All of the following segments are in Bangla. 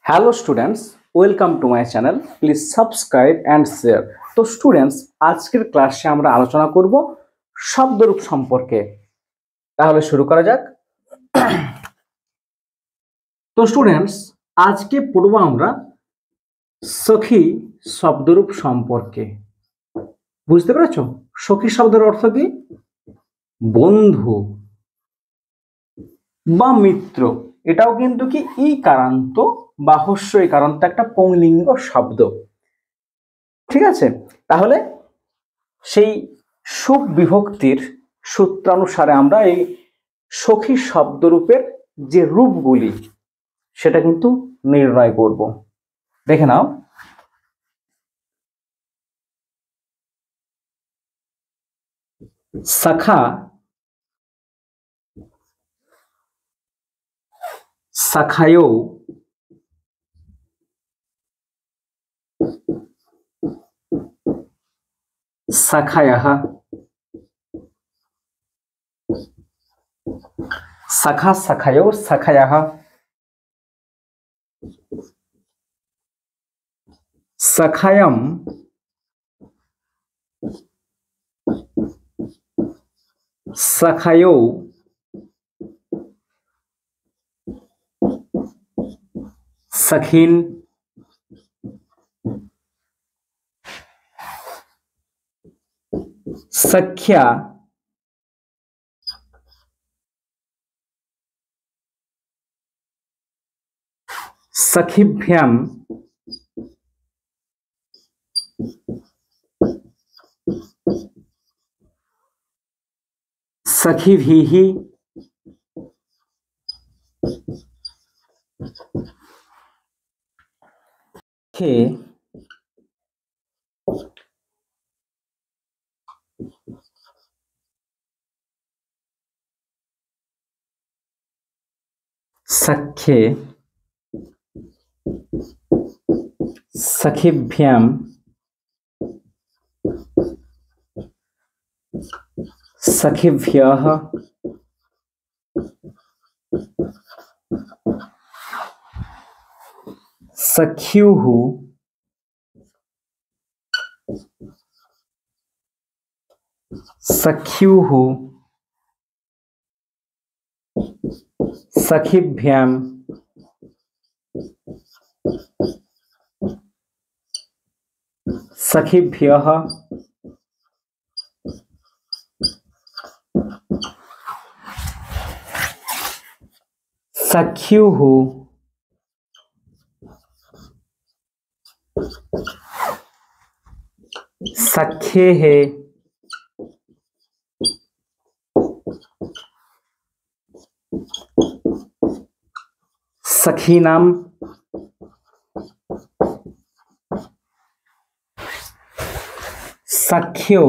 Hello students, welcome to my channel. Please subscribe and share. তো স্টুডেন্টস, আজকের ক্লাসে আমরা আলোচনা করব শব্দরূপ সম্পর্কে। তাহলে শুরু করা যাক। তো স্টুডেন্টস, আজকে পড়ব আমরা সখী শব্দরূপ সম্পর্কে। বুঝতে পেরেছো? সখী শব্দের অর্থ কি? বন্ধু বা মিত্র। এটাও কিন্তু কি ই কারান্ত বা হস্য ই কারান্ত একটা পুংলিঙ্গ শব্দ। ঠিক আছে, তাহলে সেই সুখ বিভক্তির সূত্রানুসারে আমরা এই সখী শব্দরূপের যে রূপগুলি সেটা কিন্তু নির্ণয় করব। দেখে নাও, সখা, সখায়ো, সখায়ः, সখা, সখায়ো, সখায়ः, সখায়ম, সখায়ো, সখিন, সখ্যা, সখিভ্যাম, সখিভিः, खे, सख्ये, सखिभ्याम, सखिभ्यः, सख्युः, सख्युः, सखिभ्याम, सखिभ्यः, सख्युः, सख्येः, सखीनाम, सख्यो,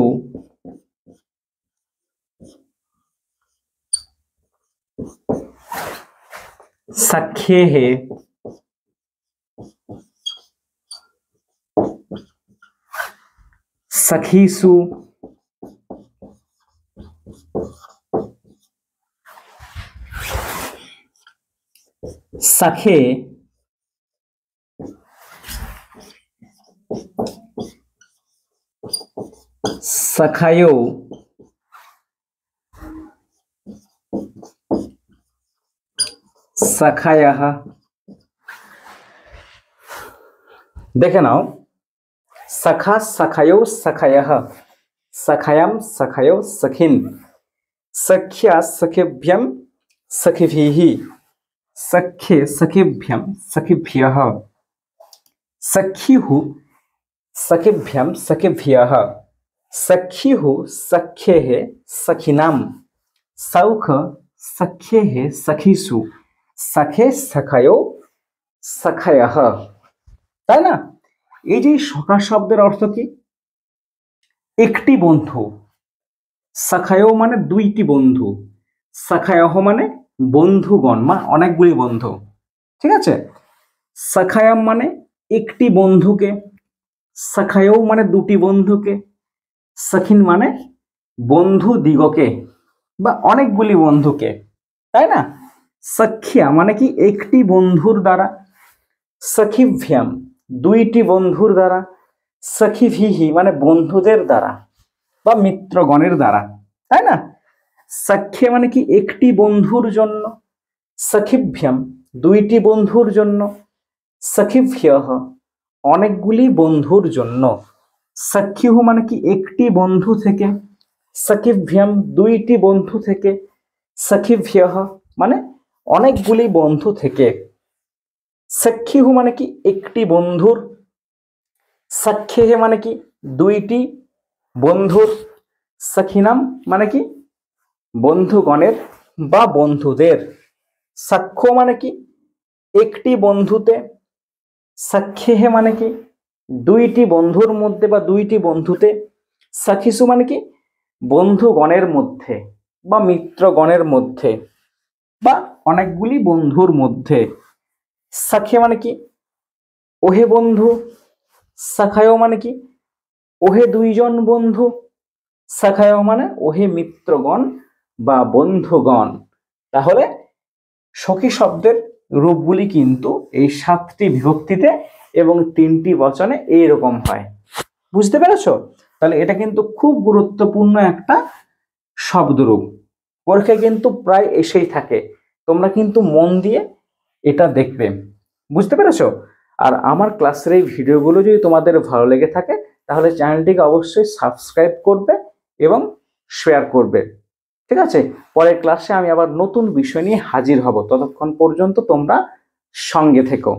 सख्येः, सखीसु, सखे, सखायो, सखायः। देखे नाओ, सखा, सखायो, सखायः, सखायम, सखायो, सखिन, सख्या, सखिभ्यम, सखिभिः, सख्ये, सखिभ्यम, सखिभ्यः, सख्युः, सखिभ्यम, सखिभ्यः, सख्युः, सख्येः, सखिनाम, सौख, सख्येः, सखीसु, सखे, सखायो, सखायः। তাই না? এই যে সখা শব্দের অর্থ কি? একটি বন্ধু। সখায়ও মানে দুইটি বন্ধু, সখায়হ মানে বন্ধুগণ, মানে অনেকগুলি বন্ধু। ঠিক আছে, সখায়াম মানে একটি বন্ধুকে, সখায়ও মানে দুটি বন্ধুকে, সখিন মানে বন্ধু দিগকে বা অনেকগুলি বন্ধুকে। তাই না? সখ্যা মানে কি একটি বন্ধুর দ্বারা, সখিভ্যাম দুইটি বন্ধুর দ্বারা, সখিভিহি মানে বন্ধুদের দ্বারা বা মিত্রগণের দ্বারা, তাই না? সখ্যে মানে কি একটি বন্ধুর জন্য, সখিভ্যাম দুইটি বন্ধুর জন্য, সখিভ্যঃ অনেকগুলি বন্ধুর জন্য, সখ্যুঃ মানে কি একটি বন্ধু থেকে, সখিভ্যাম দুইটি বন্ধু থেকে, সখিভ্যঃ মানে অনেকগুলি বন্ধু থেকে, সখ্যুঃ মানে কি একটি বন্ধুর, সখ্যেহ মানে কি দুইটি বন্ধুর, সখিনাম মানে কি বন্ধুগণের বা বন্ধুদের, সখ্য মানে কি একটি বন্ধুতে, সখ্যেহ মানে কি দুইটি বন্ধুর মধ্যে বা দুইটি বন্ধুতে, সখিসু মানে কি বন্ধুগণের মধ্যে বা মিত্রগণের মধ্যে বা অনেকগুলি বন্ধুর মধ্যে, সখে মানে কি ওহে বন্ধু, সখায় মানে কি ওহে দুইজন বন্ধু, সখায় মানে ওহে মিত্রগণ বা বন্ধুগণ। তাহলে সখী শব্দের রূপগুলি কিন্তু এই 7টি বিভক্তিতে এবং 3টি বচনে এইরকম হয়। বুঝতে পেরেছো? তাহলে এটা কিন্তু খুব গুরুত্বপূর্ণ একটা শব্দরূপ, পরীক্ষায় কিন্তু প্রায় এসেই থাকে, তোমরা কিন্তু মন দিয়ে এটা দেখবে। বুঝতে পেরেছো? আর আমার ক্লাসের এই ভিডিওগুলো যদি তোমাদের ভালো লেগে থাকে তাহলে চ্যানেলটিকে অবশ্যই সাবস্ক্রাইব করবে এবং শেয়ার করবে। ঠিক আছে? পরের ক্লাসে আমি আবার নতুন বিষয় নিয়ে হাজির হব, ততক্ষণ পর্যন্ত তোমরা সঙ্গে থেকো।